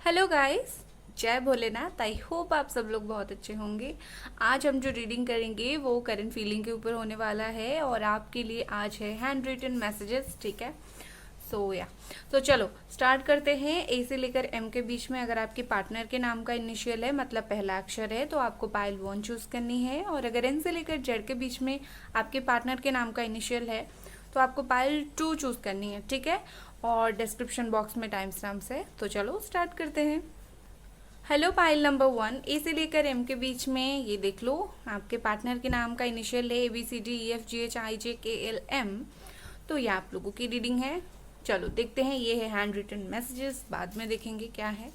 Hello guys, जय Bholenath. I hope आप सब लोग बहुत अच्छे होंगे। आज हम जो रीडिंग करेंगे वो करंट फीलिंग के ऊपर होने वाला है और आपके लिए आज है हैंड रिटन मैसेजेस। ठीक है, तो चलो स्टार्ट करते हैं। ए से लेकर एम के बीच में अगर आपके पार्टनर के नाम का इनिशियल है, मतलब पहला अक्षर है, तो आपको पाइल 1 चूज करनी है। और अगर एन से लेकर जेड के बीच में आपके पार्टनर के नाम का इनिशियल है तो आपको पाइल 2 चूज करनी है। ठीक है, और डिस्क्रिप्शन बॉक्स में टाइम स्टैम्प्स है। तो चलो स्टार्ट करते हैं। हेलो पाइल नंबर 1, ए से लेकर एम के बीच में ये देख लो, आपके पार्टनर के नाम का इनिशियल है ABCDEFGHIJKLM। तो ये आप लोगों की रीडिंग है। चलो देखते हैं, ये है हैंड रिटन मैसेजेस, बाद में देखेंगे क्या है।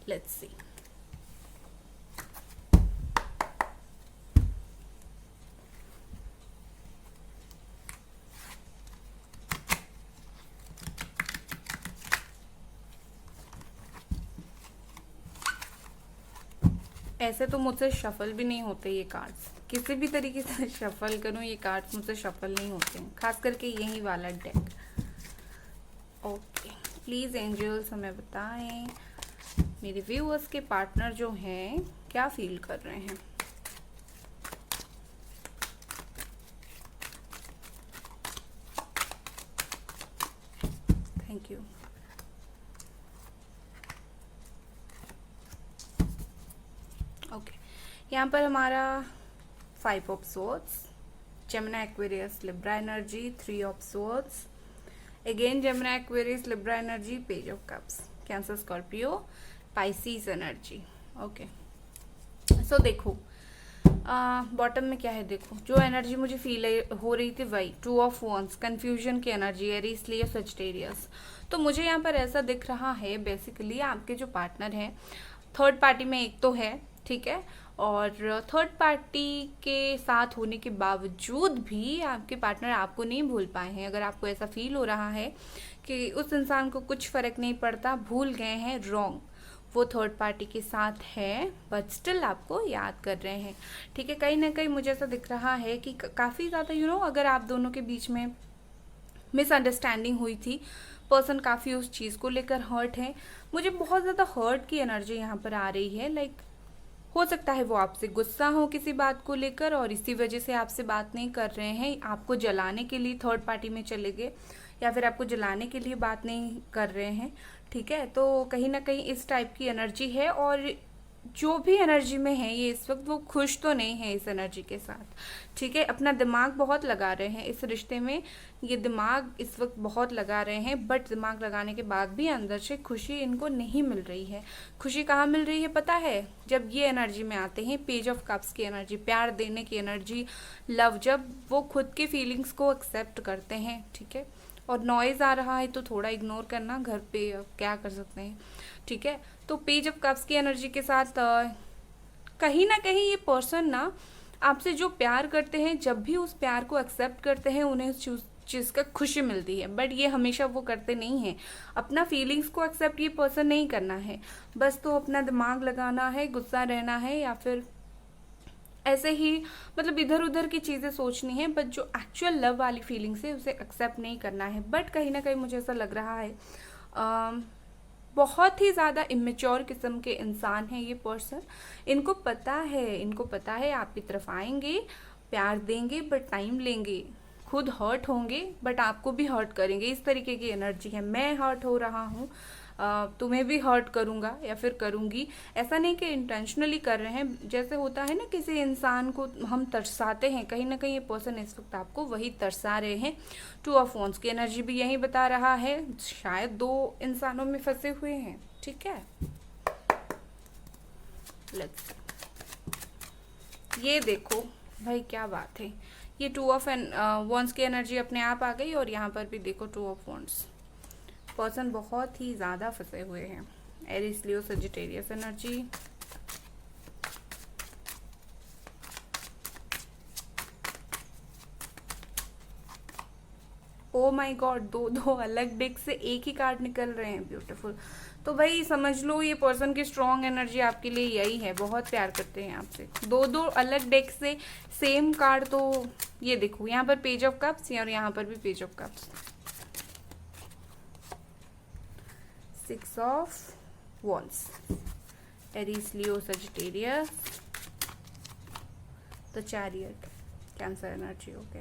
Let's see. ऐसे तो मुझसे शफल भी नहीं होते ये कार्ड्स, किसी भी तरीके से शफल करूं ये कार्ड्स मुझसे शफल नहीं होते हैं, खास करके यही वाला डेक। ओके, प्लीज एंजल्स हमें बताएं मेरे व्यूअर्स के पार्टनर जो हैं क्या फील कर रहे हैं। Thank you. ओके, यहाँ पर हमारा 5 of swords, Gemini Aquarius Libra energy, 3 of swords, again Gemini Aquarius Libra energy, page of cups, Cancer Scorpio Pisces energy. Okay, so देखो बॉटम में क्या है। देखो जो एनर्जी मुझे फील हो रही थी वही 2 ऑफ वॉन्स, कंफ्यूजन की एनर्जी है, इसलिए सजिटेरियस। तो मुझे यहाँ पर ऐसा दिख रहा है, बेसिकली आपके जो पार्टनर है थर्ड पार्टी में एक तो है, ठीक है, और थर्ड पार्टी के साथ होने के बावजूद भी आपके पार्टनर आपको नहीं भूल पाए हैं। अगर आपको ऐसा फील हो रहा है कि उस इंसान को कुछ फर्क नहीं पड़ता, भूल गए हैं, रॉन्ग, वो थर्ड पार्टी के साथ है बट स्टिल आपको याद कर रहे हैं। ठीक है, कहीं ना कहीं मुझे ऐसा दिख रहा है कि काफ़ी ज़्यादा अगर आप दोनों के बीच में मिसअंडरस्टैंडिंग हुई थी, पर्सन काफ़ी उस चीज़ को लेकर हर्ट है। मुझे बहुत ज़्यादा हर्ट की एनर्जी यहाँ पर आ रही है। लाइक हो सकता है वो आपसे गुस्सा हो किसी बात को लेकर और इसी वजह से आपसे बात नहीं कर रहे हैं, आपको जलाने के लिए थर्ड पार्टी में चले गए या फिर आपको जलाने के लिए बात नहीं कर रहे हैं। ठीक है, तो कहीं ना कहीं इस टाइप की एनर्जी है और जो भी एनर्जी में है ये इस वक्त वो खुश तो नहीं है इस एनर्जी के साथ। ठीक है, अपना दिमाग बहुत लगा रहे हैं इस रिश्ते में, ये दिमाग इस वक्त बहुत लगा रहे हैं, बट दिमाग लगाने के बाद भी अंदर से खुशी इनको नहीं मिल रही है। खुशी कहाँ मिल रही है पता है? जब ये एनर्जी में आते हैं, पेज ऑफ कप्स की एनर्जी, प्यार देने की एनर्जी, लव, जब वो खुद के फीलिंग्स को एक्सेप्ट करते हैं। ठीक है, और नॉइज़ आ रहा है तो थोड़ा इग्नोर करना, घर पे क्या कर सकते हैं। ठीक है, तो पेज ऑफ कप्स की एनर्जी के साथ कहीं ना कहीं ये पर्सन ना आपसे जो प्यार करते हैं, जब भी उस प्यार को एक्सेप्ट करते हैं उन्हें उस चीज़ का खुशी मिलती है, बट ये हमेशा वो करते नहीं हैं। अपना फीलिंग्स को एक्सेप्ट ये पर्सन नहीं करना है, बस तो अपना दिमाग लगाना है, गुस्सा रहना है या फिर ऐसे ही मतलब इधर उधर की चीज़ें सोचनी है, बट जो एक्चुअल लव वाली फीलिंग्स है उसे एक्सेप्ट नहीं करना है। बट कहीं ना कहीं मुझे ऐसा लग रहा है बहुत ही ज़्यादा इमेच्योर किस्म के इंसान हैं ये पर्सन। इनको पता है आपकी तरफ आएंगे, प्यार देंगे, बट टाइम लेंगे, खुद हर्ट होंगे बट आपको भी हर्ट करेंगे। इस तरीके की एनर्जी है। मैं हर्ट हो रहा हूँ, तुम्हें भी हर्ट करूँगा या फिर करूँगी, ऐसा नहीं कि इंटेंशनली कर रहे हैं। जैसे होता है ना, किसी इंसान को हम तरसाते हैं, कहीं ना कहीं ये पर्सन इस वक्त आपको वही तरसा रहे हैं। 2 ऑफ वॉन्ड्स की एनर्जी भी यही बता रहा है, शायद 2 इंसानों में फंसे हुए हैं। ठीक है, लेट्स, ये देखो भाई क्या बात है, ये 2 ऑफ वॉन्ड्स की एनर्जी अपने आप आ गई और यहाँ पर भी देखो 2 ऑफ वॉन्ड्स। पर्सन बहुत ही ज़्यादा फंसे हुए हैं। Aries Leo Sagittarius energy, oh my God, दो अलग डेक से एक ही कार्ड निकल रहे हैं, ब्यूटीफुल। तो भाई समझ लो ये पर्सन की स्ट्रॉन्ग एनर्जी आपके लिए यही है, बहुत प्यार करते हैं आपसे। 2 अलग डेक से सेम कार्ड, तो ये देखो यहाँ पर पेज ऑफ कप्स और यहाँ पर भी page of cups. 6 of wands, Aries, Leo, Sagittarius, the chariot, cancer energy. Okay,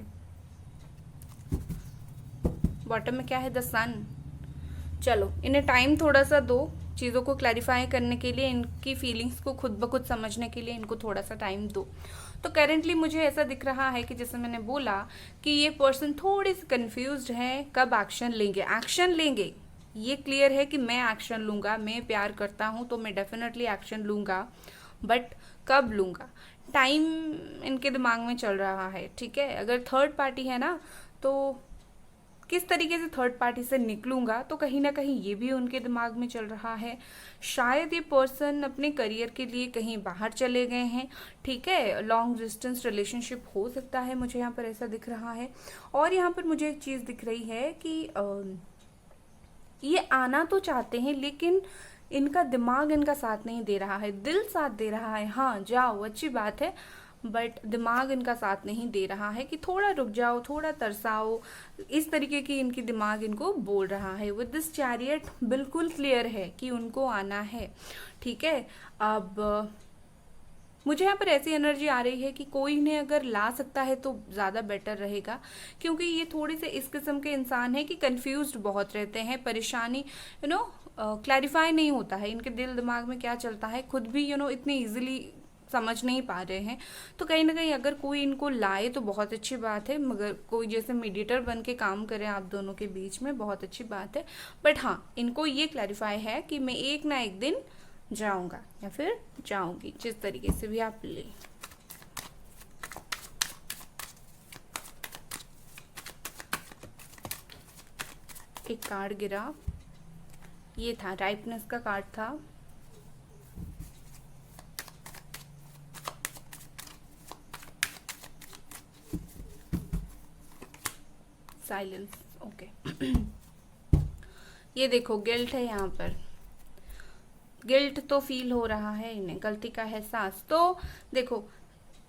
bottom में क्या है? द सन। चलो, इन्हें टाइम थोड़ा सा दो चीज़ों को क्लैरिफाई करने के लिए, इनकी फीलिंग्स को खुद ब खुद समझने के लिए इनको थोड़ा सा टाइम दो। तो करेंटली मुझे ऐसा दिख रहा है कि जैसे मैंने बोला कि ये पर्सन थोड़े से कंफ्यूज्ड है, कब एक्शन लेंगे। एक्शन लेंगे, ये क्लियर है कि मैं एक्शन लूँगा, मैं प्यार करता हूँ तो मैं डेफिनेटली एक्शन लूँगा, बट कब लूँगा, टाइम इनके दिमाग में चल रहा है। ठीक है, अगर थर्ड पार्टी है ना, तो किस तरीके से थर्ड पार्टी से निकलूंगा, तो कहीं ना कहीं ये भी उनके दिमाग में चल रहा है। शायद ये पर्सन अपने करियर के लिए कहीं बाहर चले गए हैं। ठीक है, लॉन्ग डिस्टेंस रिलेशनशिप हो सकता है, मुझे यहाँ पर ऐसा दिख रहा है। और यहाँ पर मुझे एक चीज़ दिख रही है कि ये आना तो चाहते हैं, लेकिन इनका दिमाग इनका साथ नहीं दे रहा है। दिल साथ दे रहा है, हाँ जाओ, अच्छी बात है, बट दिमाग इनका साथ नहीं दे रहा है कि थोड़ा रुक जाओ, थोड़ा तरसाओ, इस तरीके की इनकी दिमाग इनको बोल रहा है। विद दिस चैरियट बिल्कुल क्लियर है कि उनको आना है। ठीक है, अब मुझे यहाँ पर ऐसी एनर्जी आ रही है कि कोई इन्हें अगर ला सकता है तो ज़्यादा बेटर रहेगा, क्योंकि ये थोड़े से इस किस्म के इंसान हैं कि कंफ्यूज्ड बहुत रहते हैं, परेशानी क्लैरिफाई नहीं होता है, इनके दिल दिमाग में क्या चलता है खुद भी इतनी ईजिली समझ नहीं पा रहे हैं। तो कहीं ना कहीं अगर कोई इनको लाए तो बहुत अच्छी बात है, मगर कोई जैसे मीडिएटर बन के काम करे आप दोनों के बीच में, बहुत अच्छी बात है। बट हाँ, इनको ये क्लैरिफाई है कि मैं एक ना एक दिन जाऊंगा या फिर जाऊंगी, जिस तरीके से भी आप ले। एक कार्ड गिरा, ये था राइपनेस का कार्ड था। साइलेंस। ओके, ये देखो गिल्ट है यहाँ पर, गिल्ट तो फील हो रहा है इन्हें, गलती का एहसास। तो देखो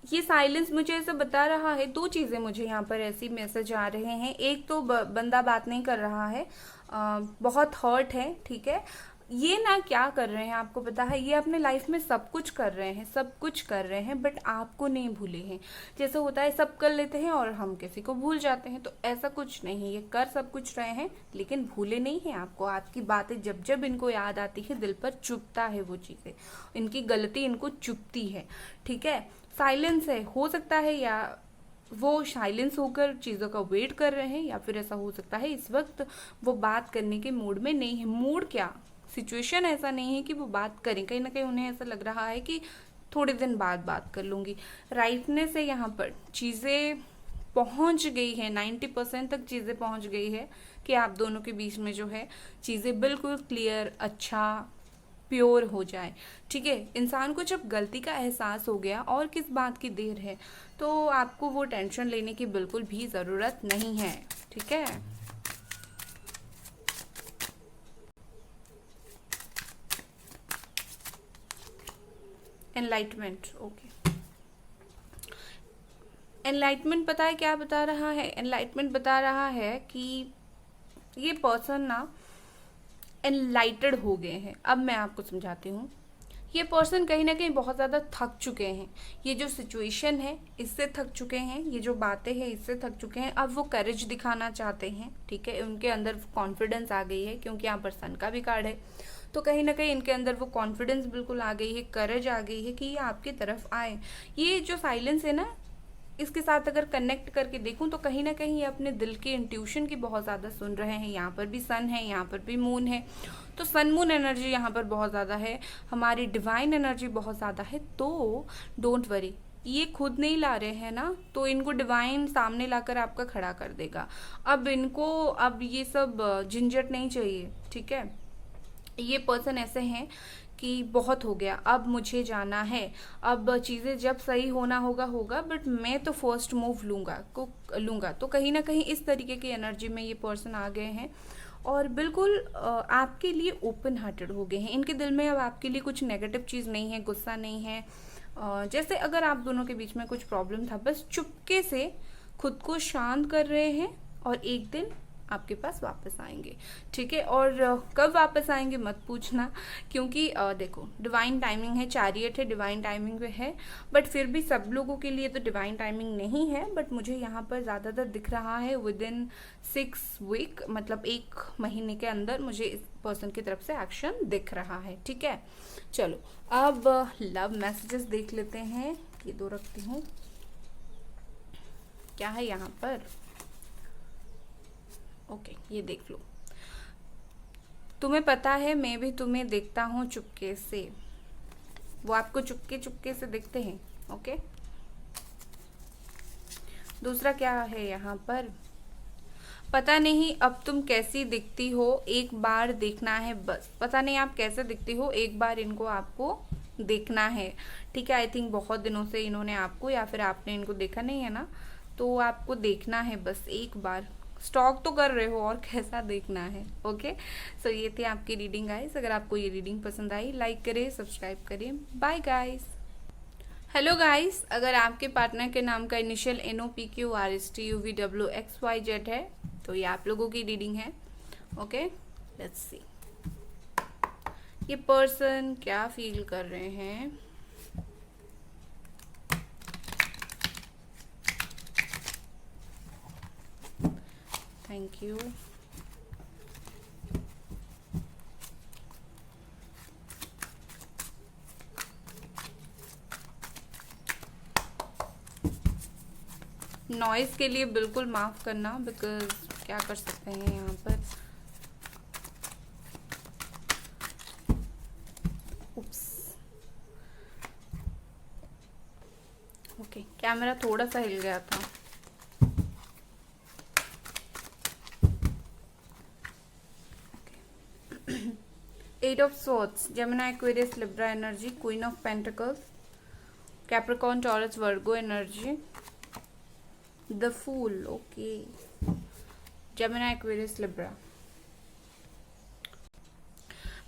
ये साइलेंस मुझे ऐसा बता रहा है, दो चीज़ें मुझे यहाँ पर ऐसी मैसेज आ रहे हैं। एक तो बंदा बात नहीं कर रहा है, बहुत हर्ट है। ठीक है, ये ना क्या कर रहे हैं आपको पता है, ये अपने लाइफ में सब कुछ कर रहे हैं, सब कुछ कर रहे हैं, बट आपको नहीं भूले हैं। जैसे होता है सब कर लेते हैं और हम किसी को भूल जाते हैं, तो ऐसा कुछ नहीं, ये कर सब कुछ रहे हैं लेकिन भूले नहीं हैं आपको। आपकी बातें जब जब इनको याद आती है दिल पर चुभता है वो चीज़ें, इनकी गलती इनको चुभती है। ठीक है, साइलेंस है, हो सकता है या वो साइलेंस होकर चीज़ों का वेट कर रहे हैं, या फिर ऐसा हो सकता है इस वक्त वो बात करने के मूड में नहीं है। मूड क्या, सिचुएशन ऐसा नहीं है कि वो बात करें, कहीं ना कहीं उन्हें ऐसा लग रहा है कि थोड़े दिन बाद बात कर लूँगी। राइटनेस है यहाँ पर, चीज़ें पहुँच गई है, 90% तक चीज़ें पहुँच गई है कि आप दोनों के बीच में जो है चीज़ें बिल्कुल क्लियर, अच्छा, प्योर हो जाए। ठीक है, इंसान को जब गलती का एहसास हो गया और किस बात की देर है, तो आपको वो टेंशन लेने की बिल्कुल भी ज़रूरत नहीं है। ठीक है, एनलाइटमेंट। ओके, एनलाइटमेंट पता है क्या बता रहा है? एनलाइटमेंट बता रहा है कि ये पर्सन ना एनलाइटेड हो गए हैं। अब मैं आपको समझाती हूँ, ये पर्सन कहीं ना कहीं बहुत ज़्यादा थक चुके हैं, ये जो सिचुएशन है इससे थक चुके हैं, ये जो बातें हैं इससे थक चुके हैं। अब वो करेज दिखाना चाहते हैं। ठीक है, उनके अंदर कॉन्फिडेंस आ गई है, क्योंकि यहाँ पर सन का भी कार्ड है, तो कहीं ना कहीं इनके अंदर वो कॉन्फिडेंस बिल्कुल आ गई है, करेज आ गई है कि ये आपकी तरफ आए। ये जो साइलेंस है ना, इसके साथ अगर कनेक्ट करके देखूं तो कहीं ना कहीं ये अपने दिल की इंट्यूशन की बहुत ज़्यादा सुन रहे हैं। यहाँ पर भी सन है, यहाँ पर भी मून है, तो सन मून एनर्जी यहाँ पर बहुत ज़्यादा है, हमारी डिवाइन एनर्जी बहुत ज़्यादा है। तो डोंट वरी, ये खुद नहीं ला रहे हैं ना, तो इनको डिवाइन सामने लाकर आपका खड़ा कर देगा। अब इनको अब ये सब झंझट नहीं चाहिए। ठीक है, ये पर्सन ऐसे हैं कि बहुत हो गया, अब मुझे जाना है, अब चीज़ें जब सही होना होगा होगा, बट मैं तो फर्स्ट मूव लूँगा। तो कहीं ना कहीं इस तरीके की एनर्जी में ये पर्सन आ गए हैं और बिल्कुल आपके लिए ओपन हार्टेड हो गए हैं। इनके दिल में अब आपके लिए कुछ नेगेटिव चीज़ नहीं है, गुस्सा नहीं है। जैसे अगर आप दोनों के बीच में कुछ प्रॉब्लम था, बस चुपके से खुद को शांत कर रहे हैं और एक दिन आपके पास वापस आएंगे, ठीक है। और कब वापस आएंगे मत पूछना, क्योंकि देखो डिवाइन टाइमिंग है, चैरियट है, डिवाइन टाइमिंग पे है, बट फिर भी सब लोगों के लिए तो डिवाइन टाइमिंग नहीं है। बट मुझे यहाँ पर ज़्यादातर दिख रहा है विद इन 6 वीक, मतलब 1 महीने के अंदर मुझे इस पर्सन की तरफ से एक्शन दिख रहा है, ठीक है। चलो अब लव मैसेजेस देख लेते हैं। ये 2 रखती हूँ। क्या है यहाँ पर? ओके, ये देख लो। तुम्हें पता है मैं भी तुम्हें देखता हूँ चुपके से। वो आपको चुपके चुपके से देखते हैं, ओके। दूसरा क्या है यहाँ पर? पता नहीं अब तुम कैसी दिखती हो, एक बार देखना है बस। पता नहीं आप कैसे दिखती हो, एक बार इनको आपको देखना है, ठीक है। आई थिंक बहुत दिनों से इन्होंने आपको या फिर आपने इनको देखा नहीं है ना, तो आपको देखना है बस एक बार। स्टॉक तो कर रहे हो और कैसा देखना है, ओके। सो ये थी आपकी रीडिंग गाइस। अगर आपको ये रीडिंग पसंद आई, लाइक करें, सब्सक्राइब करें। Bye guys. हेलो गाइस, अगर आपके पार्टनर के नाम का इनिशियल NOPQRSTUVWXYZ है तो ये आप लोगों की रीडिंग है, ओके। लेट्स सी ये पर्सन क्या फील कर रहे हैं। Thank you. नॉइस के लिए बिल्कुल माफ करना, बिकॉज क्या कर सकते हैं यहाँ पर। उप्स, ओके, कैमरा थोड़ा सा हिल गया था। Eight of swords, Gemini, Aquarius, Libra energy, queen of pentacles, Capricorn, Taurus, Virgo energy, the fool, okay, Gemini, Aquarius, Libra.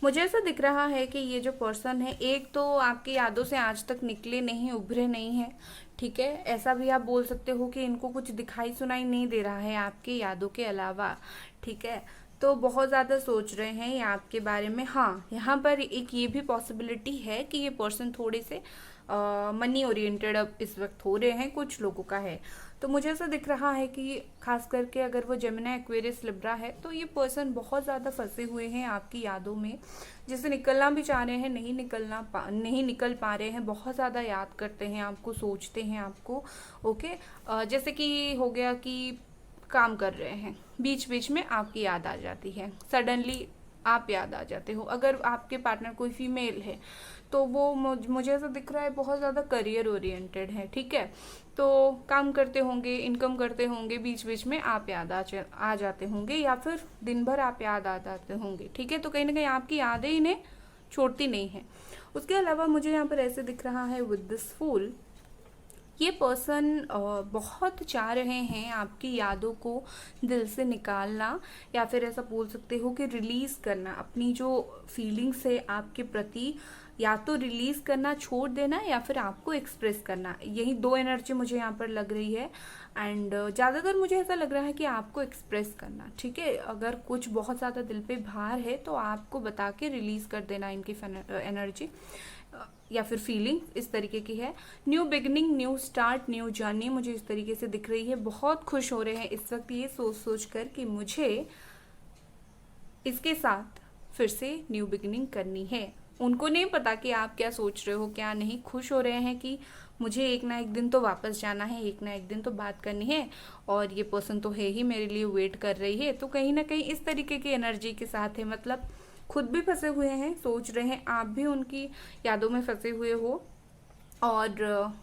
मुझे ऐसा दिख रहा है कि ये जो पर्सन है, एक तो आपकी यादों से आज तक निकले नहीं, उभरे नहीं है, ठीक है। ऐसा भी आप बोल सकते हो कि इनको कुछ दिखाई सुनाई नहीं दे रहा है आपकी यादों के अलावा, ठीक है। तो बहुत ज़्यादा सोच रहे हैं ये आपके बारे में। हाँ, यहाँ पर एक ये भी पॉसिबिलिटी है कि ये पर्सन थोड़े से मनी ओरिएंटेड अब इस वक्त हो रहे हैं, कुछ लोगों का है। तो मुझे ऐसा दिख रहा है कि खास करके अगर वो जेमिनी, एक्वेरियस, लिब्रा है तो ये पर्सन बहुत ज़्यादा फंसे हुए हैं आपकी यादों में, जिससे निकलना भी चाह रहे हैं, नहीं निकल पा रहे हैं। बहुत ज़्यादा याद करते हैं आपको, सोचते हैं आपको, ओके। जैसे कि हो गया कि काम कर रहे हैं, बीच बीच में आपकी याद आ जाती है, सडनली आप याद आ जाते हो। अगर आपके पार्टनर कोई फीमेल है तो वो मुझे ऐसा दिख रहा है बहुत ज़्यादा करियर ओरिएंटेड है, ठीक है। तो काम करते होंगे, इनकम करते होंगे, बीच बीच में आप याद आ जाते होंगे, या फिर दिन भर आप याद आ जाते होंगे, ठीक है। तो कहीं ना कहीं आपकी यादें इन्हें छोड़ती नहीं है। उसके अलावा मुझे यहाँ पर ऐसे दिख रहा है विद दिस फूल, ये पर्सन बहुत चाह रहे हैं आपकी यादों को दिल से निकालना, या फिर ऐसा बोल सकते हो कि रिलीज करना अपनी जो फीलिंग्स है आपके प्रति, या तो रिलीज करना, छोड़ देना, या फिर आपको एक्सप्रेस करना। यही 2 एनर्जी मुझे यहाँ पर लग रही है। एंड ज़्यादातर मुझे ऐसा लग रहा है कि आपको एक्सप्रेस करना, ठीक है। अगर कुछ बहुत ज़्यादा दिल पे भार है तो आपको बता के रिलीज कर देना इनकी एनर्जी या फिर फीलिंग इस तरीके की है। New beginning, new start, new journey मुझे इस तरीके से दिख रही है। बहुत खुश हो रहे हैं इस वक्त ये सोच कर कि मुझे इसके साथ फिर से न्यू बिगनिंग करनी है। उनको नहीं पता कि आप क्या सोच रहे हो, क्या नहीं। खुश हो रहे हैं कि मुझे एक ना एक दिन तो वापस जाना है, एक ना एक दिन तो बात करनी है, और ये पर्सन तो है ही मेरे लिए, वेट कर रही है। तो कहीं ना कहीं इस तरीके की एनर्जी के साथ है, मतलब खुद भी फंसे हुए हैं, सोच रहे हैं, आप भी उनकी यादों में फंसे हुए हो, और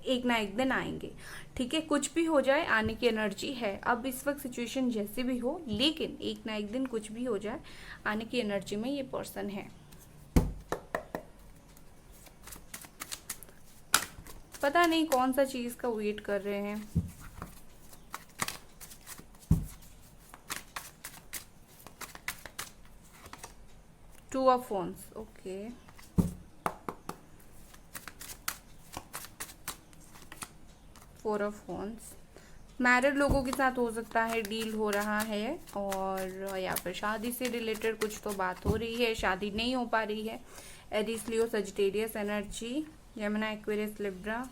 एक ना एक दिन आएंगे, ठीक है। कुछ भी हो जाए, आने की एनर्जी है। अब इस वक्त सिचुएशन जैसे भी हो, लेकिन एक ना एक दिन कुछ भी हो जाए, आने की एनर्जी में ये पर्सन है। पता नहीं कौन सा चीज का वेट कर रहे हैं। Two of wands, okay. Four of wands, married लोगों के साथ हो सकता है डील हो रहा है, और या फिर शादी से रिलेटेड कुछ तो बात हो रही है, शादी नहीं हो पा रही है। Aries, Leo, Sagittarius energy, Gemini, Aquarius, Libra.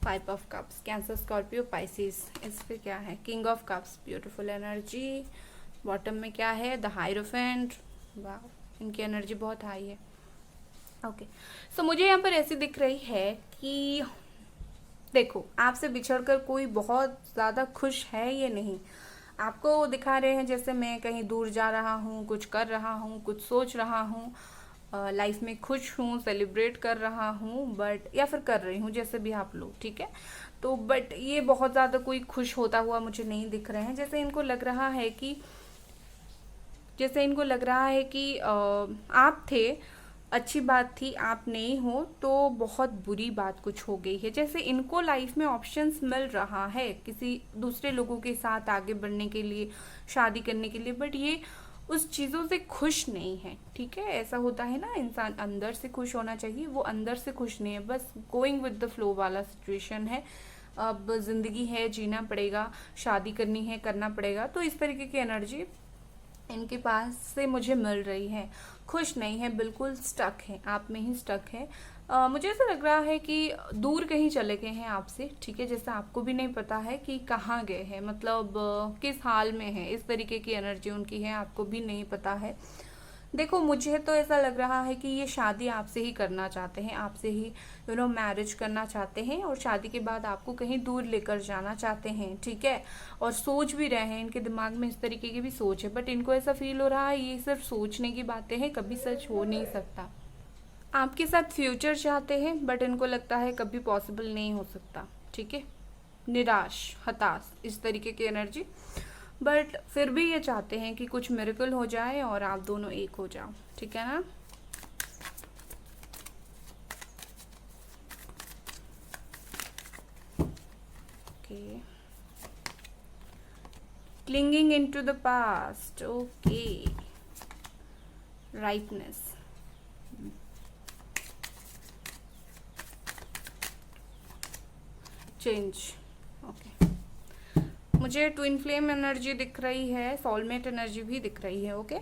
Five of cups, Cancer, Scorpio, Pisces. इस पे क्या है? King of cups, beautiful energy. Bottom में क्या है? The hierophant. वाह, इनकी एनर्जी बहुत हाई है। ओके, सो मुझे यहाँ पर ऐसी दिख रही है कि देखो, आपसे बिछड़कर कोई बहुत ज़्यादा खुश है ये नहीं। आपको दिखा रहे हैं जैसे मैं कहीं दूर जा रहा हूँ, कुछ कर रहा हूँ, कुछ सोच रहा हूँ, लाइफ में खुश हूँ, सेलिब्रेट कर रहा हूँ, बट या फिर कर रही हूँ, जैसे भी आप लोग, ठीक है। तो बट ये बहुत ज़्यादा कोई खुश होता हुआ मुझे नहीं दिख रहे हैं। जैसे इनको लग रहा है कि आप थे, अच्छी बात थी, आप नहीं हो तो बहुत बुरी बात कुछ हो गई है। जैसे इनको लाइफ में ऑप्शंस मिल रहा है किसी दूसरे लोगों के साथ आगे बढ़ने के लिए, शादी करने के लिए, बट ये उस चीज़ों से खुश नहीं है, ठीक है। ऐसा होता है ना, इंसान अंदर से खुश होना चाहिए, वो अंदर से खुश नहीं है, बस गोइंग विद द फ्लो वाला सिचुएशन है। अब जिंदगी है, जीना पड़ेगा, शादी करनी है, करना पड़ेगा। तो इस तरीके की एनर्जी इनके पास से मुझे मिल रही है। खुश नहीं है, बिल्कुल स्टक है, आप में ही स्टक है। मुझे ऐसा लग रहा है कि दूर कहीं चले गए हैं आपसे, ठीक है। जैसे आपको भी नहीं पता है कि कहाँ गए हैं, मतलब किस हाल में है, इस तरीके की एनर्जी उनकी है, आपको भी नहीं पता है। देखो, मुझे तो ऐसा लग रहा है कि ये शादी आपसे ही करना चाहते हैं, आपसे ही मैरिज करना चाहते हैं, और शादी के बाद आपको कहीं दूर लेकर जाना चाहते हैं, ठीक है। और सोच भी रहे हैं, इनके दिमाग में इस तरीके की भी सोच है, बट इनको ऐसा फील हो रहा है ये सिर्फ सोचने की बातें हैं, कभी सच हो नहीं सकता। आपके साथ फ्यूचर चाहते हैं, बट इनको लगता है कभी पॉसिबल नहीं हो सकता, ठीक है। निराश, हताश, इस तरीके की एनर्जी, बट फिर भी ये चाहते हैं कि कुछ मिरेकल हो जाए और आप दोनों एक हो जाओ, ठीक है ना। Okay, clinging into the past, okay, rightness, change, okay. मुझे ट्विन फ्लेम एनर्जी दिख रही है, सोलमेट एनर्जी भी दिख रही है, ओके।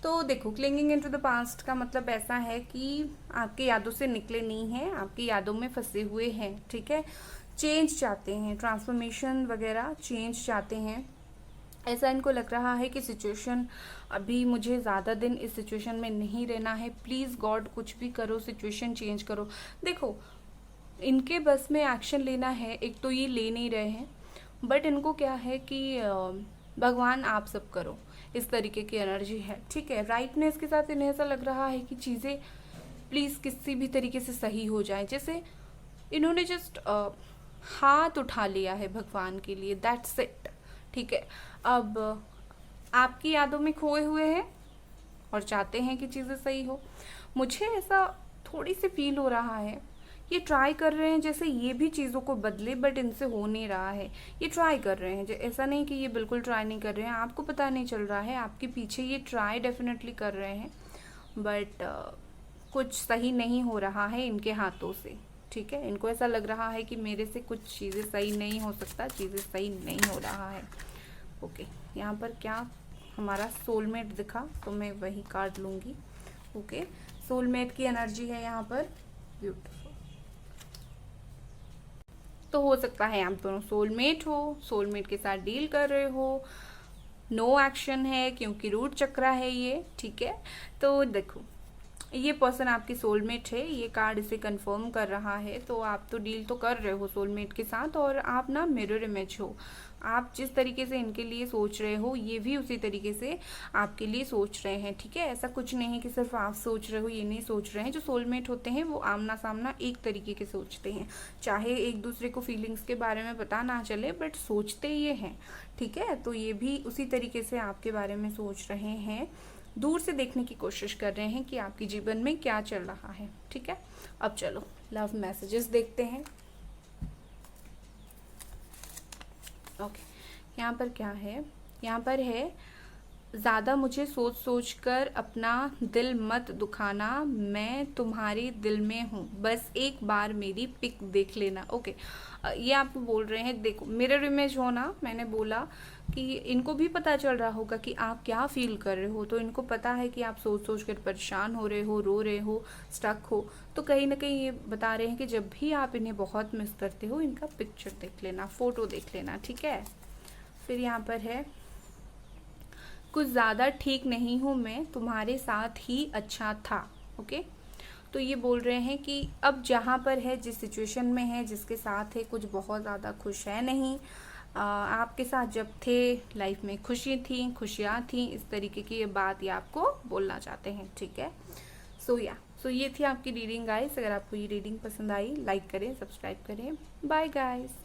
तो देखो, क्लिंगिंग इनटू द पास्ट का मतलब ऐसा है कि आपकी यादों से निकले नहीं हैं, आपकी यादों में फंसे हुए हैं, ठीक है। चेंज चाहते हैं, ट्रांसफॉर्मेशन वगैरह, चेंज चाहते हैं। ऐसा इनको लग रहा है कि सिचुएशन, अभी मुझे ज़्यादा दिन इस सिचुएशन में नहीं रहना है, प्लीज़ गॉड कुछ भी करो, सिचुएशन चेंज करो। देखो, इनके बस में एक्शन लेना है, एक तो ये ले नहीं रहे हैं, बट इनको क्या है कि भगवान आप सब करो, इस तरीके की एनर्जी है, ठीक है। राइटनेस के साथ इन्हें ऐसा लग रहा है कि चीज़ें प्लीज़ किसी भी तरीके से सही हो जाए। जैसे इन्होंने जस्ट हाथ उठा लिया है भगवान के लिए, दैट्स इट, ठीक है। अब आपकी यादों में खोए हुए हैं और चाहते हैं कि चीज़ें सही हो। मुझे ऐसा थोड़ी सी फील हो रहा है, ये ट्राई कर रहे हैं जैसे ये भी चीज़ों को बदले, बट इनसे हो नहीं रहा है। ये ट्राई कर रहे हैं, ऐसा नहीं कि ये बिल्कुल ट्राई नहीं कर रहे हैं, आपको पता नहीं चल रहा है, आपके पीछे ये ट्राई डेफिनेटली कर रहे हैं, बट कुछ सही नहीं हो रहा है इनके हाथों से, ठीक है। इनको ऐसा लग रहा है कि मेरे से कुछ चीज़ें सही नहीं हो सकता, चीज़ें सही नहीं हो रहा है, ओके। यहाँ पर क्या हमारा सोलमेट दिखा, तो मैं वही कार्ड लूँगी, ओके। सोलमेट की एनर्जी है यहाँ पर, ब्यूटीफुल। तो हो सकता है आप दोनों सोलमेट हो, सोलमेट के साथ डील कर रहे हो। नो एक्शन है क्योंकि रूट चक्रा है ये, ठीक है। तो देखो, ये पर्सन आपकी सोलमेट है, ये कार्ड इसे कंफर्म कर रहा है। तो आप तो डील तो कर रहे हो सोलमेट के साथ, और आप ना मिरर इमेज हो। आप जिस तरीके से इनके लिए सोच रहे हो, ये भी उसी तरीके से आपके लिए सोच रहे हैं, ठीक है। ऐसा कुछ नहीं है कि सिर्फ आप सोच रहे हो, ये नहीं सोच रहे हैं। जो सोलमेट होते हैं वो आमना सामना एक तरीके के सोचते हैं, चाहे एक दूसरे को फीलिंग्स के बारे में पता ना चले, बट सोचते ये हैं, ठीक है। तो ये भी उसी तरीके से आपके बारे में सोच रहे हैं, दूर से देखने की कोशिश कर रहे हैं कि आपके जीवन में क्या चल रहा है, ठीक है। अब चलो लव मैसेजेस देखते हैं, ओके। यहाँ पर क्या है? यहाँ पर है ज़्यादा मुझे सोच सोच कर अपना दिल मत दुखाना, मैं तुम्हारे दिल में हूँ, बस एक बार मेरी पिक देख लेना। ओके, ये आपको बोल रहे हैं, देखो मिरर इमेज हो ना, मैंने बोला कि इनको भी पता चल रहा होगा कि आप क्या फील कर रहे हो, तो इनको पता है कि आप सोच सोच कर परेशान हो रहे हो, रो रहे हो, स्टक हो। तो कहीं ना कहीं ये बता रहे हैं कि जब भी आप इन्हें बहुत मिस करते हो, इनका पिक्चर देख लेना, फ़ोटो देख लेना, ठीक है। फिर यहाँ पर है, कुछ ज़्यादा ठीक नहीं हूँ मैं, तुम्हारे साथ ही अच्छा था। ओके, तो ये बोल रहे हैं कि अब जहाँ पर है, जिस सिचुएशन में है, जिसके साथ है, कुछ बहुत ज़्यादा खुश है नहीं। आपके साथ जब थे लाइफ में खुशी थी, खुशियाँ थी, इस तरीके की ये बात ये आपको बोलना चाहते हैं, ठीक है। सो ये थी आपकी रीडिंग गाइस। अगर आपको ये रीडिंग पसंद आई, लाइक करें, सब्सक्राइब करें। Bye guys.